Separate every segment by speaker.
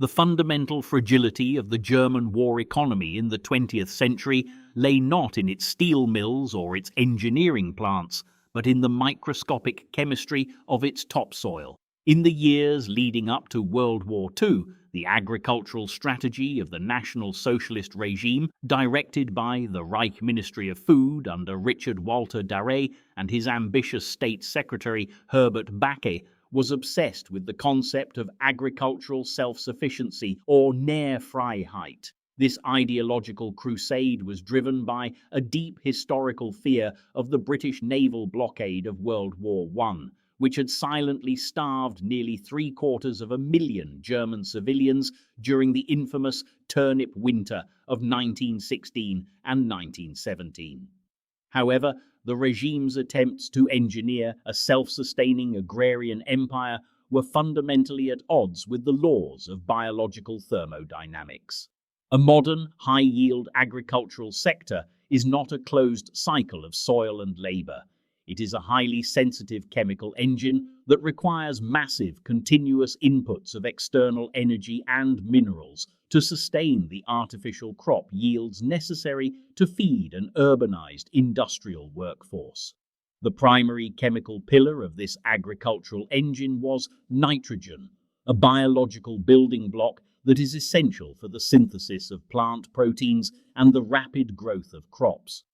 Speaker 1: The fundamental fragility of the German war economy in the 20th century lay not in its steel mills or its engineering plants, but in the microscopic chemistry of its topsoil. In the years leading up to World War II, the agricultural strategy of the National Socialist regime, directed by the Reich Ministry of Food under Richard Walter Darré and his ambitious State Secretary Herbert Backe, was obsessed with the concept of agricultural self-sufficiency or Nährfreiheit. This ideological crusade was driven by a deep historical fear of the British naval blockade of World War I, which had silently starved nearly 750,000 German civilians during the infamous turnip winter of 1916 and 1917. However, the regime's attempts to engineer a self-sustaining agrarian empire were fundamentally at odds with the laws of biological thermodynamics. A modern, high-yield agricultural sector is not a closed cycle of soil and labor. It is a highly sensitive chemical engine that requires massive, continuous inputs of external energy and minerals to sustain the artificial crop yields necessary to feed an urbanized industrial workforce. The primary chemical pillar of this agricultural engine was nitrogen, a biological building block that is essential for the synthesis of plant proteins and the rapid growth of crops.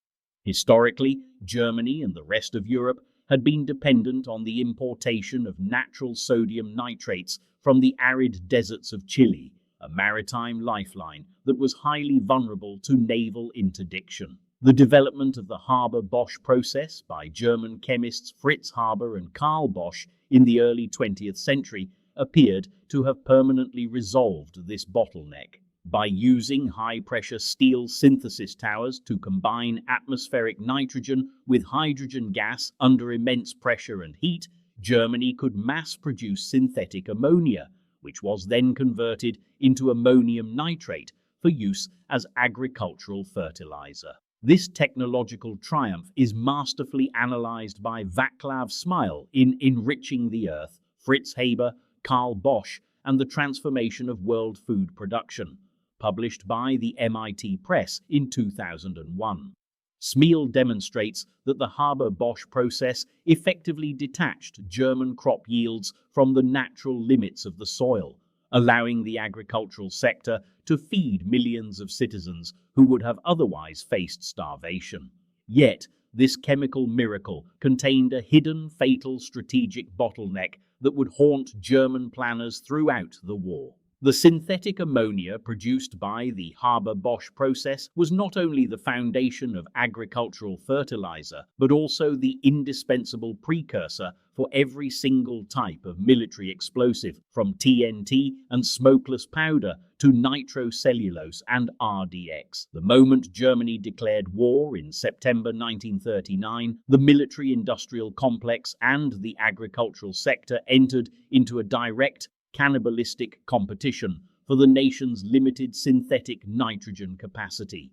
Speaker 1: Historically, Germany and the rest of Europe had been dependent on the importation of natural sodium nitrates from the arid deserts of Chile, a maritime lifeline that was highly vulnerable to naval interdiction. The development of the Haber-Bosch process by German chemists Fritz Haber and Carl Bosch in the early 20th century appeared to have permanently resolved this bottleneck. By using high-pressure steel synthesis towers to combine atmospheric nitrogen with hydrogen gas under immense pressure and heat, Germany could mass-produce synthetic ammonia, which was then converted into ammonium nitrate for use as agricultural fertilizer. This technological triumph is masterfully analyzed by Václav Smil in Enriching the Earth, Fritz Haber, Carl Bosch, and the Transformation of World Food Production, published by the MIT Press in 2001. Smil demonstrates that the Haber-Bosch process effectively detached German crop yields from the natural limits of the soil, allowing the agricultural sector to feed millions of citizens who would have otherwise faced starvation. Yet, this chemical miracle contained a hidden, fatal strategic bottleneck that would haunt German planners throughout the war. The synthetic ammonia produced by the Haber-Bosch process was not only the foundation of agricultural fertilizer, but also the indispensable precursor for every single type of military explosive, from TNT and smokeless powder to nitrocellulose and RDX. The moment Germany declared war in September 1939, the military-industrial complex and the agricultural sector entered into a direct cannibalistic competition for the nation's limited synthetic nitrogen capacity.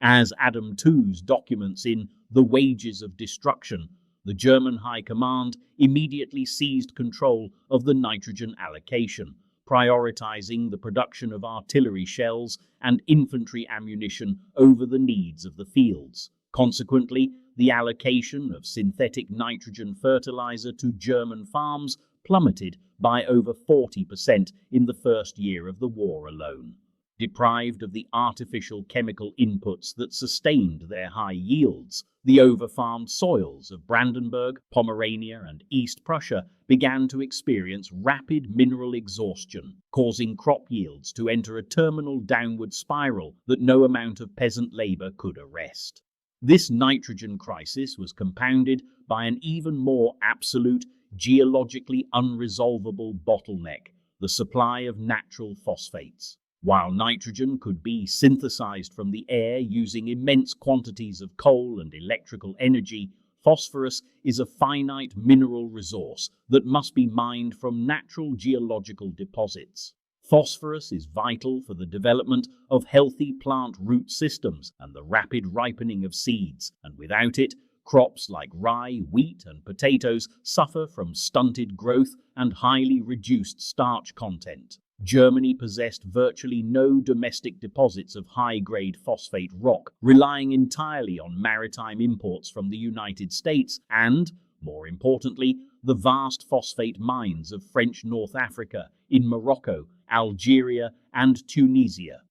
Speaker 1: As Adam Tooze documents in The Wages of Destruction, the German High Command immediately seized control of the nitrogen allocation, prioritizing the production of artillery shells and infantry ammunition over the needs of the fields. Consequently, the allocation of synthetic nitrogen fertilizer to German farms plummeted by over 40% in the first year of the war alone. Deprived of the artificial chemical inputs that sustained their high yields, the overfarmed soils of Brandenburg, Pomerania, and East Prussia began to experience rapid mineral exhaustion, causing crop yields to enter a terminal downward spiral that no amount of peasant labor could arrest. This nitrogen crisis was compounded by an even more absolute, geologically unresolvable bottleneck, the supply of natural phosphates. While nitrogen could be synthesized from the air using immense quantities of coal and electrical energy, phosphorus is a finite mineral resource that must be mined from natural geological deposits. Phosphorus is vital for the development of healthy plant root systems and the rapid ripening of seeds, and without it, crops like rye, wheat, and potatoes suffer from stunted growth and highly reduced starch content. Germany possessed virtually no domestic deposits of high-grade phosphate rock, relying entirely on maritime imports from the United States and, more importantly, the vast phosphate mines of French North Africa, in Morocco, Algeria, and Tunisia.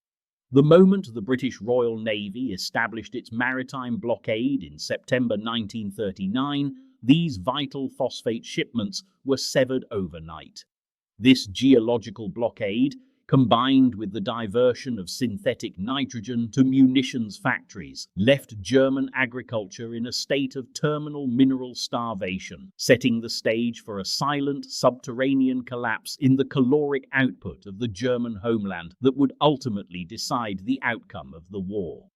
Speaker 1: The moment the British Royal Navy established its maritime blockade in September 1939, these vital phosphate shipments were severed overnight. This geological blockade, combined with the diversion of synthetic nitrogen to munitions factories, left German agriculture in a state of terminal mineral starvation, setting the stage for a silent subterranean collapse in the caloric output of the German homeland that would ultimately decide the outcome of the war.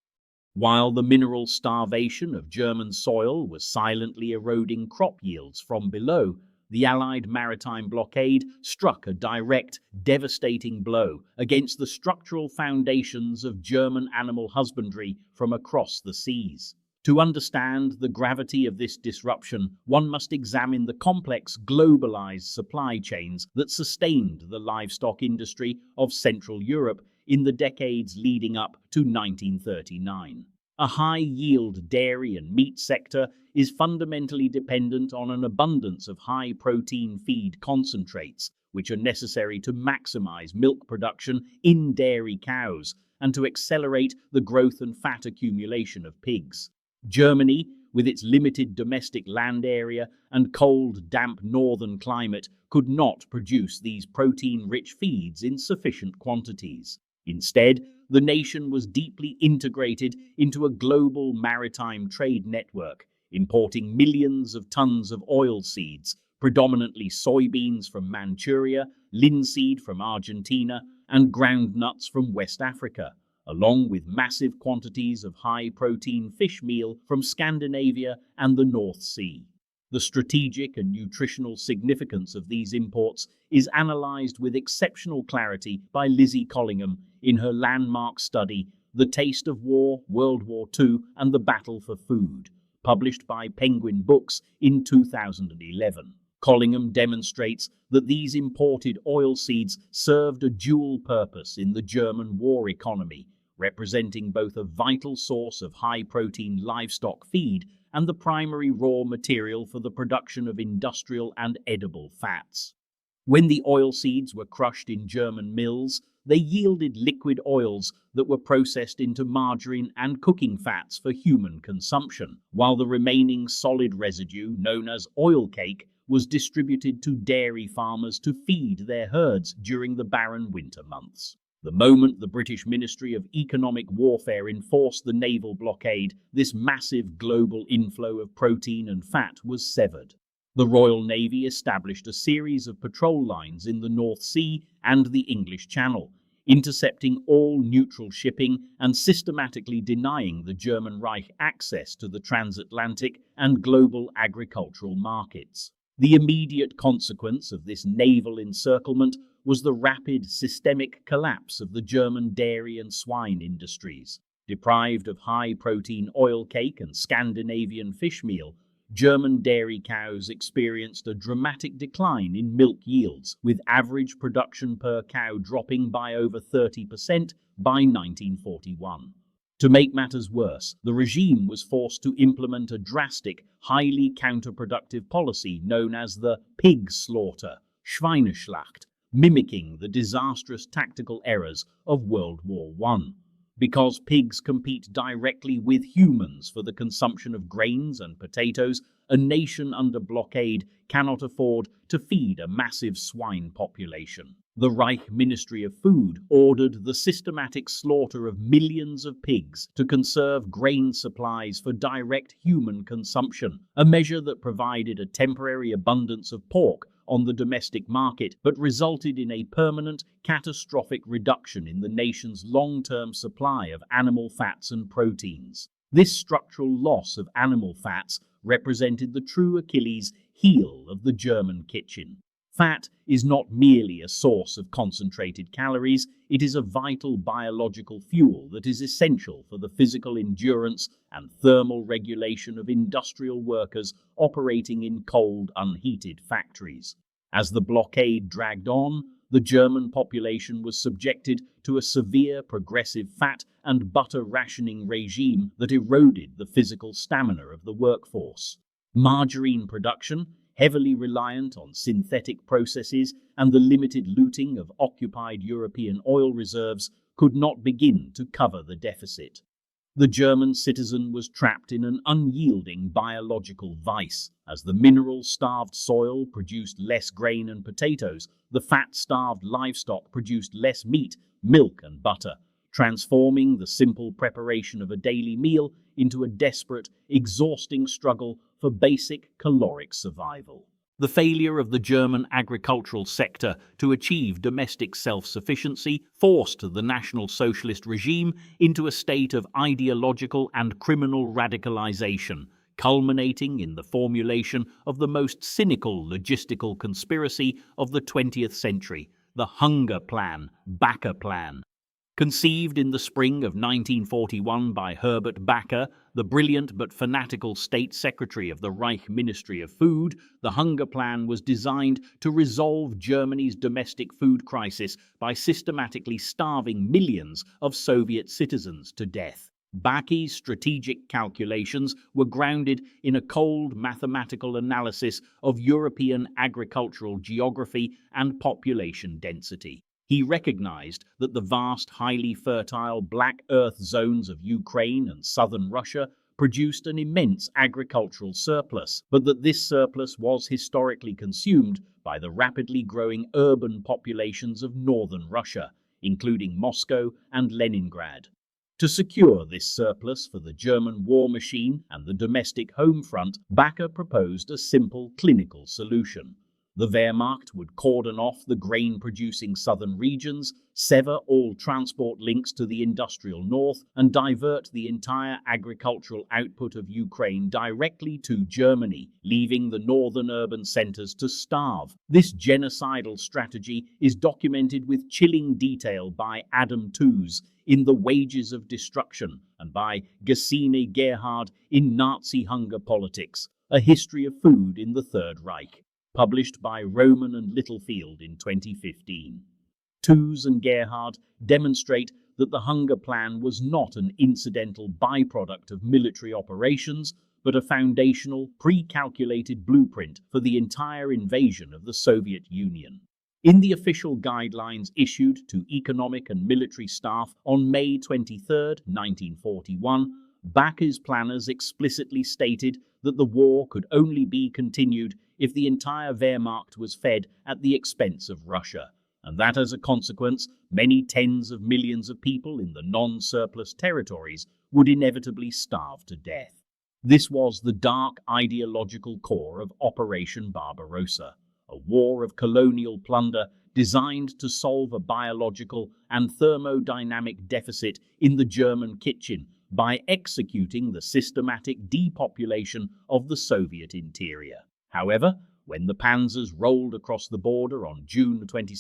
Speaker 1: While the mineral starvation of German soil was silently eroding crop yields from below, the Allied maritime blockade struck a direct, devastating blow against the structural foundations of German animal husbandry from across the seas. To understand the gravity of this disruption, one must examine the complex globalized supply chains that sustained the livestock industry of Central Europe in the decades leading up to 1939. A high-yield dairy and meat sector is fundamentally dependent on an abundance of high-protein feed concentrates, which are necessary to maximize milk production in dairy cows and to accelerate the growth and fat accumulation of pigs. Germany, with its limited domestic land area and cold, damp northern climate, could not produce these protein-rich feeds in sufficient quantities. Instead, the nation was deeply integrated into a global maritime trade network, importing millions of tons of oilseeds, predominantly soybeans from Manchuria, linseed from Argentina, and groundnuts from West Africa, along with massive quantities of high-protein fish meal from Scandinavia and the North Sea. The strategic and nutritional significance of these imports is analysed with exceptional clarity by Lizzie Collingham in her landmark study, The Taste of War, World War II and the Battle for Food, published by Penguin Books in 2011. Collingham demonstrates that these imported oilseeds served a dual purpose in the German war economy, representing both a vital source of high-protein livestock feed and the primary raw material for the production of industrial and edible fats. When the oilseeds were crushed in German mills, they yielded liquid oils that were processed into margarine and cooking fats for human consumption, while the remaining solid residue, known as oil cake, was distributed to dairy farmers to feed their herds during the barren winter months. The moment the British Ministry of Economic Warfare enforced the naval blockade, this massive global inflow of protein and fat was severed. The Royal Navy established a series of patrol lines in the North Sea and the English Channel, intercepting all neutral shipping and systematically denying the German Reich access to the transatlantic and global agricultural markets. The immediate consequence of this naval encirclement was the rapid systemic collapse of the German dairy and swine industries. Deprived of high-protein oil cake and Scandinavian fish meal, German dairy cows experienced a dramatic decline in milk yields, with average production per cow dropping by over 30% by 1941. To make matters worse, the regime was forced to implement a drastic, highly counterproductive policy known as the pig slaughter, Schweineschlacht, mimicking the disastrous tactical errors of World War I. Because pigs compete directly with humans for the consumption of grains and potatoes, a nation under blockade cannot afford to feed a massive swine population. The Reich Ministry of Food ordered the systematic slaughter of millions of pigs to conserve grain supplies for direct human consumption, a measure that provided a temporary abundance of pork on the domestic market, but resulted in a permanent, catastrophic reduction in the nation's long-term supply of animal fats and proteins. This structural loss of animal fats represented the true Achilles heel of the German kitchen. Fat is not merely a source of concentrated calories, it is a vital biological fuel that is essential for the physical endurance and thermal regulation of industrial workers operating in cold, unheated factories. As the blockade dragged on, the German population was subjected to a severe progressive fat and butter rationing regime that eroded the physical stamina of the workforce. Margarine production, heavily reliant on synthetic processes and the limited looting of occupied European oil reserves, could not begin to cover the deficit. The German citizen was trapped in an unyielding biological vice. As the mineral-starved soil produced less grain and potatoes, the fat-starved livestock produced less meat, milk and butter, transforming the simple preparation of a daily meal into a desperate, exhausting struggle for basic caloric survival. The failure of the German agricultural sector to achieve domestic self-sufficiency forced the National Socialist regime into a state of ideological and criminal radicalization, culminating in the formulation of the most cynical logistical conspiracy of the 20th century, the Hunger Plan, Backe-Plan. Conceived in the spring of 1941 by Herbert Backe, the brilliant but fanatical State Secretary of the Reich Ministry of Food, the Hunger Plan was designed to resolve Germany's domestic food crisis by systematically starving millions of Soviet citizens to death. Backe's strategic calculations were grounded in a cold mathematical analysis of European agricultural geography and population density. He recognized that the vast, highly fertile black earth zones of Ukraine and southern Russia produced an immense agricultural surplus, but that this surplus was historically consumed by the rapidly growing urban populations of northern Russia, including Moscow and Leningrad. To secure this surplus for the German war machine and the domestic home front, Backe proposed a simple clinical solution. The Wehrmacht would cordon off the grain-producing southern regions, sever all transport links to the industrial north, and divert the entire agricultural output of Ukraine directly to Germany, leaving the northern urban centers to starve. This genocidal strategy is documented with chilling detail by Adam Tooze in The Wages of Destruction and by Gesine Gerhard in Nazi Hunger Politics, A History of Food in the Third Reich, published by Roman and Littlefield in 2015. Tooze and Gerhard demonstrate that the Hunger Plan was not an incidental byproduct of military operations, but a foundational, pre-calculated blueprint for the entire invasion of the Soviet Union. In the official guidelines issued to economic and military staff on May 23, 1941, Backe's planners explicitly stated that the war could only be continued if the entire Wehrmacht was fed at the expense of Russia, and that as a consequence, many tens of millions of people in the non-surplus territories would inevitably starve to death. This was the dark ideological core of Operation Barbarossa, a war of colonial plunder designed to solve a biological and thermodynamic deficit in the German kitchen by executing the systematic depopulation of the Soviet interior. However, when the panzers rolled across the border on June 22,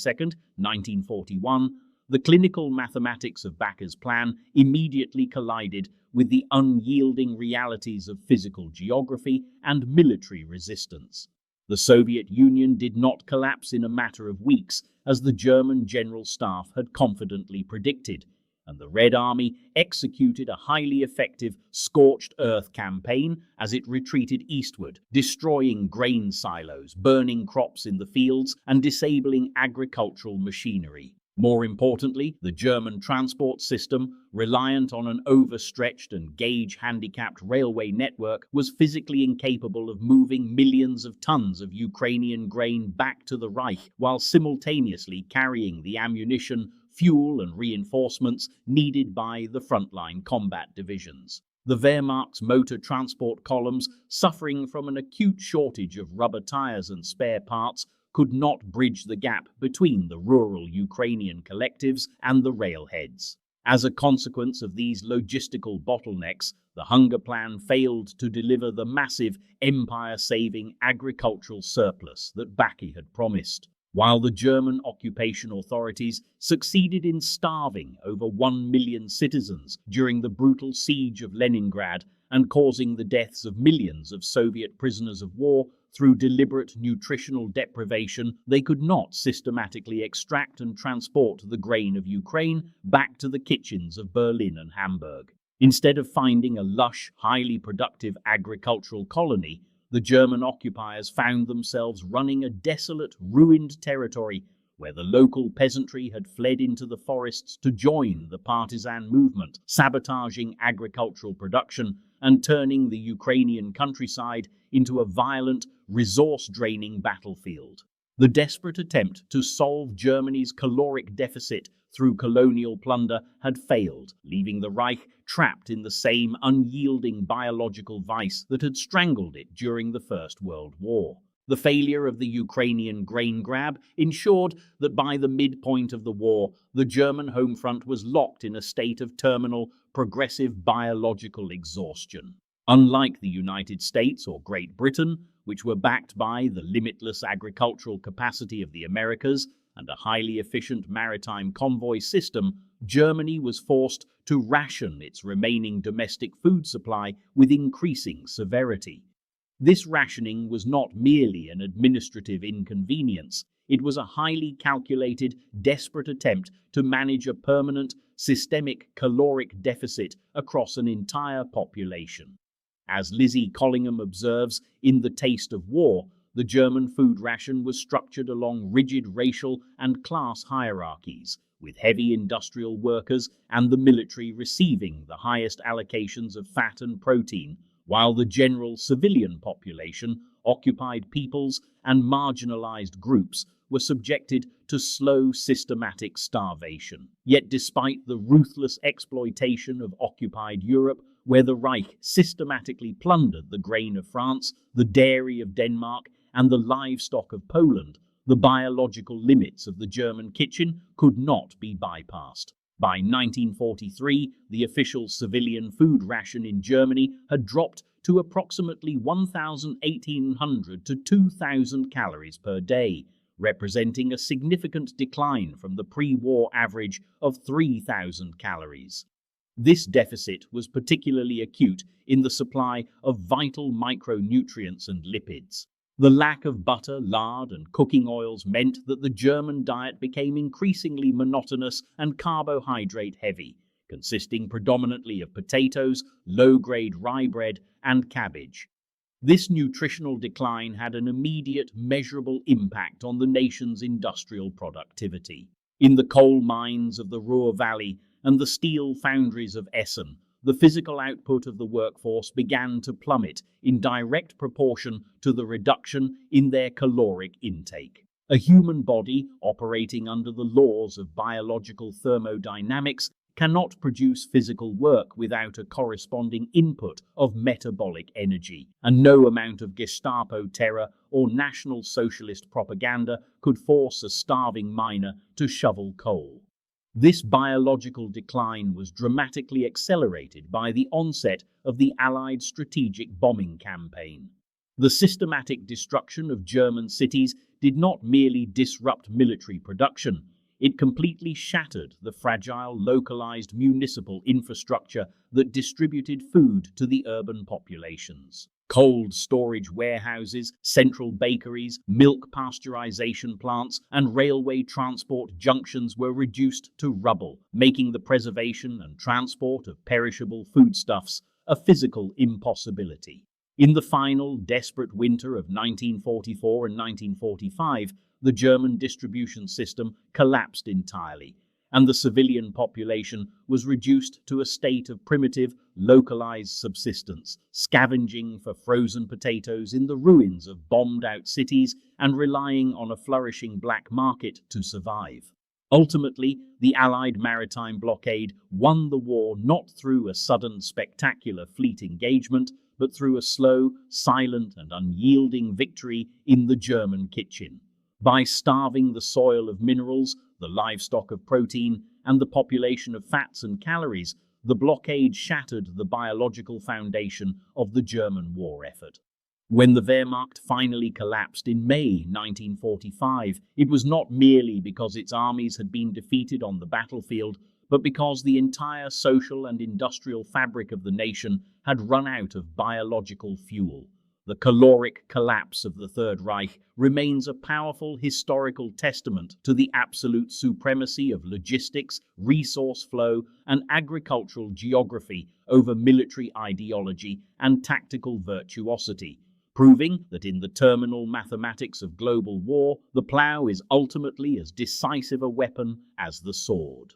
Speaker 1: 1941, the clinical mathematics of Backe's plan immediately collided with the unyielding realities of physical geography and military resistance. The Soviet Union did not collapse in a matter of weeks, as the German General Staff had confidently predicted, and the Red Army executed a highly effective scorched earth campaign as it retreated eastward, destroying grain silos, burning crops in the fields, and disabling agricultural machinery. More importantly, the German transport system, reliant on an overstretched and gauge-handicapped railway network, was physically incapable of moving millions of tons of Ukrainian grain back to the Reich, while simultaneously carrying the ammunition, fuel and reinforcements needed by the frontline combat divisions. The Wehrmacht's motor transport columns, suffering from an acute shortage of rubber tires and spare parts, could not bridge the gap between the rural Ukrainian collectives and the railheads. As a consequence of these logistical bottlenecks, the Hunger Plan failed to deliver the massive empire-saving agricultural surplus that Backe had promised. While the German occupation authorities succeeded in starving over 1 million citizens during the brutal siege of Leningrad and causing the deaths of millions of Soviet prisoners of war, through deliberate nutritional deprivation, they could not systematically extract and transport the grain of Ukraine back to the kitchens of Berlin and Hamburg. Instead of finding a lush, highly productive agricultural colony, the German occupiers found themselves running a desolate, ruined territory where the local peasantry had fled into the forests to join the partisan movement, sabotaging agricultural production and turning the Ukrainian countryside into a violent, resource-draining battlefield. The desperate attempt to solve Germany's caloric deficit through colonial plunder had failed, leaving the Reich trapped in the same unyielding biological vice that had strangled it during the First World War. The failure of the Ukrainian grain grab ensured that by the midpoint of the war, the German home front was locked in a state of terminal, progressive biological exhaustion. Unlike the United States or Great Britain, which were backed by the limitless agricultural capacity of the Americas and a highly efficient maritime convoy system, Germany was forced to ration its remaining domestic food supply with increasing severity. This rationing was not merely an administrative inconvenience. It was a highly calculated, desperate attempt to manage a permanent, systemic caloric deficit across an entire population. As Lizzie Collingham observes in The Taste of War, the German food ration was structured along rigid racial and class hierarchies, with heavy industrial workers and the military receiving the highest allocations of fat and protein, while the general civilian population, occupied peoples, and marginalized groups were subjected to slow, systematic starvation. Yet despite the ruthless exploitation of occupied Europe, where the Reich systematically plundered the grain of France, the dairy of Denmark, and the livestock of Poland, the biological limits of the German kitchen could not be bypassed. By 1943, the official civilian food ration in Germany had dropped to approximately 1,800 to 2,000 calories per day, representing a significant decline from the pre-war average of 3,000 calories. This deficit was particularly acute in the supply of vital micronutrients and lipids. The lack of butter, lard, and cooking oils meant that the German diet became increasingly monotonous and carbohydrate-heavy, consisting predominantly of potatoes, low-grade rye bread, and cabbage. This nutritional decline had an immediate, measurable impact on the nation's industrial productivity. In the coal mines of the Ruhr Valley and the steel foundries of Essen, the physical output of the workforce began to plummet in direct proportion to the reduction in their caloric intake. A human body operating under the laws of biological thermodynamics cannot produce physical work without a corresponding input of metabolic energy, and no amount of Gestapo terror or National Socialist propaganda could force a starving miner to shovel coal. This biological decline was dramatically accelerated by the onset of the Allied strategic bombing campaign. The systematic destruction of German cities did not merely disrupt military production, it completely shattered the fragile, localized municipal infrastructure that distributed food to the urban populations. Cold storage warehouses, central bakeries, milk pasteurization plants, and railway transport junctions were reduced to rubble, making the preservation and transport of perishable foodstuffs a physical impossibility. In the final, desperate winter of 1944 and 1945, the German distribution system collapsed entirely, and the civilian population was reduced to a state of primitive, localized subsistence, scavenging for frozen potatoes in the ruins of bombed-out cities and relying on a flourishing black market to survive. Ultimately, the Allied maritime blockade won the war not through a sudden, spectacular fleet engagement, but through a slow, silent, and unyielding victory in the German kitchen. By starving the soil of minerals, the livestock of protein, and the population of fats and calories, the blockade shattered the biological foundation of the German war effort. When the Wehrmacht finally collapsed in May 1945, it was not merely because its armies had been defeated on the battlefield, but because the entire social and industrial fabric of the nation had run out of biological fuel. The caloric collapse of the Third Reich remains a powerful historical testament to the absolute supremacy of logistics, resource flow, and agricultural geography over military ideology and tactical virtuosity, proving that in the terminal mathematics of global war, the plough is ultimately as decisive a weapon as the sword.